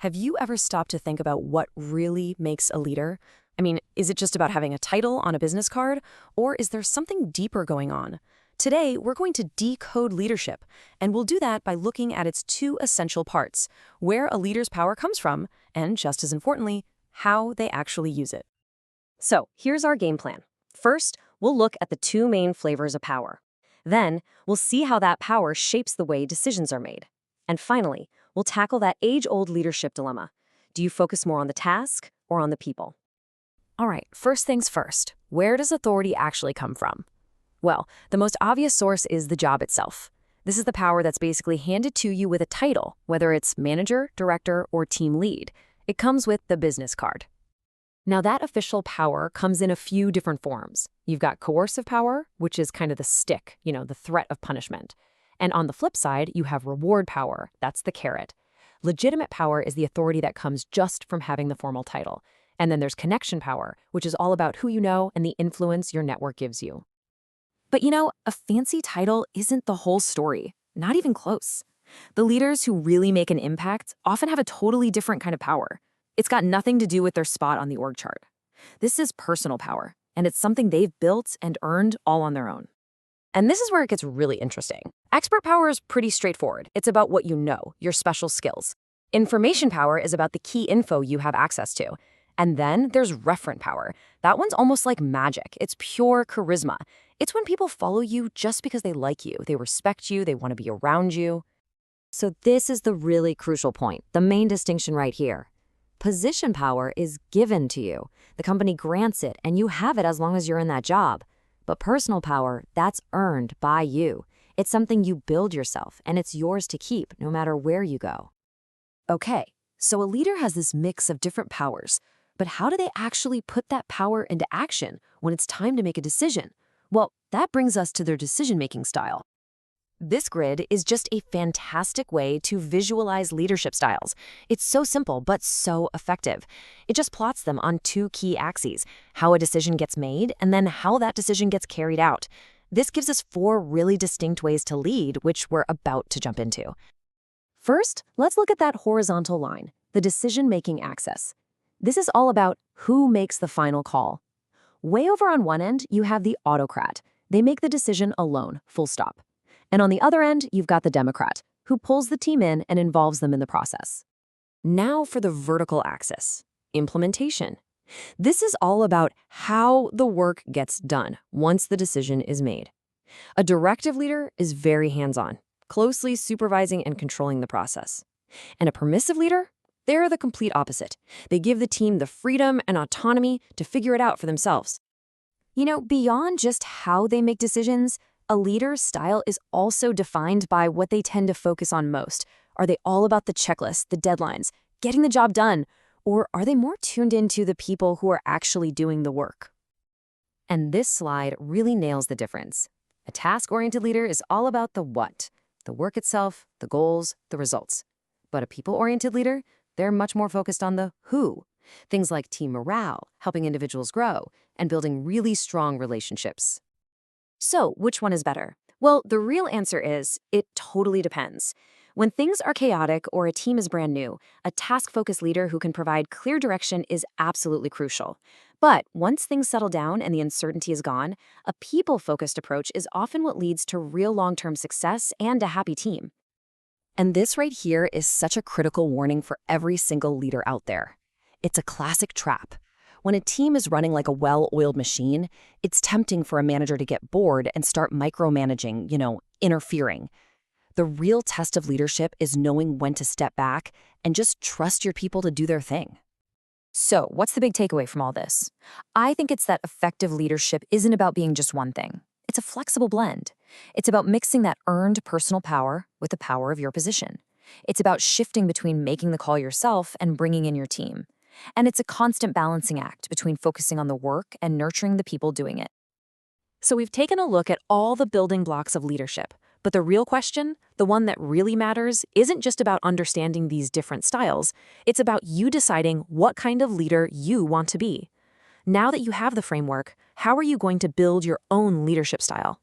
Have you ever stopped to think about what really makes a leader? I mean, is it just about having a title on a business card, or is there something deeper going on? Today, we're going to decode leadership, and we'll do that by looking at its two essential parts, where a leader's power comes from, and just as importantly, how they actually use it. So here's our game plan. First, we'll look at the two main flavors of power. Then, we'll see how that power shapes the way decisions are made. And finally, we'll tackle that age-old leadership dilemma. Do you focus more on the task or on the people? All right, first things first, where does authority actually come from? Well, the most obvious source is the job itself. This is the power that's basically handed to you with a title, whether it's manager, director, or team lead. It comes with the business card. Now, that official power comes in a few different forms. You've got coercive power, which is kind of the stick, the threat of punishment. And on the flip side, you have reward power. That's the carrot. Legitimate power is the authority that comes just from having the formal title. And then there's connection power, which is all about who you know and the influence your network gives you. But a fancy title isn't the whole story, not even close. The leaders who really make an impact often have a totally different kind of power. It's got nothing to do with their spot on the org chart. This is personal power, and it's something they've built and earned all on their own. And this is where it gets really interesting. Expert power is pretty straightforward. It's about what you know, your special skills. Information power is about the key info you have access to. And then there's referent power. That one's almost like magic. It's pure charisma. It's when people follow you just because they like you, they respect you, they want to be around you. So this is the really crucial point, the main distinction right here. Position power is given to you. The company grants it, and you have it as long as you're in that job. But personal power, that's earned by you. It's something you build yourself, and it's yours to keep no matter where you go. Okay, so a leader has this mix of different powers, but how do they actually put that power into action when it's time to make a decision? Well, that brings us to their decision-making style. This grid is just a fantastic way to visualize leadership styles. It's so simple, but so effective. It just plots them on two key axes, how a decision gets made and then how that decision gets carried out. This gives us four really distinct ways to lead, which we're about to jump into. First, let's look at that horizontal line, the decision-making axis. This is all about who makes the final call. Way over on one end, you have the autocrat. They make the decision alone, full stop. And on the other end, you've got the Democrat, who pulls the team in and involves them in the process. Now for the vertical axis, implementation. This is all about how the work gets done once the decision is made. A directive leader is very hands-on, closely supervising and controlling the process. And a permissive leader? They're the complete opposite. They give the team the freedom and autonomy to figure it out for themselves. Beyond just how they make decisions, a leader's style is also defined by what they tend to focus on most. Are they all about the checklist, the deadlines, getting the job done, or are they more tuned into the people who are actually doing the work? And this slide really nails the difference. A task-oriented leader is all about the what, the work itself, the goals, the results. But a people-oriented leader, they're much more focused on the who, things like team morale, helping individuals grow, and building really strong relationships. So, which one is better? Well, the real answer is, it totally depends. When things are chaotic or a team is brand new, a task-focused leader who can provide clear direction is absolutely crucial. But once things settle down and the uncertainty is gone, a people-focused approach is often what leads to real long-term success and a happy team. And this right here is such a critical warning for every single leader out there. It's a classic trap. When a team is running like a well-oiled machine, it's tempting for a manager to get bored and start micromanaging, interfering. The real test of leadership is knowing when to step back and just trust your people to do their thing. So, what's the big takeaway from all this? I think it's that effective leadership isn't about being just one thing. It's a flexible blend. It's about mixing that earned personal power with the power of your position. It's about shifting between making the call yourself and bringing in your team. And it's a constant balancing act between focusing on the work and nurturing the people doing it. So we've taken a look at all the building blocks of leadership, but the real question, the one that really matters, isn't just about understanding these different styles. It's about you deciding what kind of leader you want to be. Now that you have the framework, how are you going to build your own leadership style?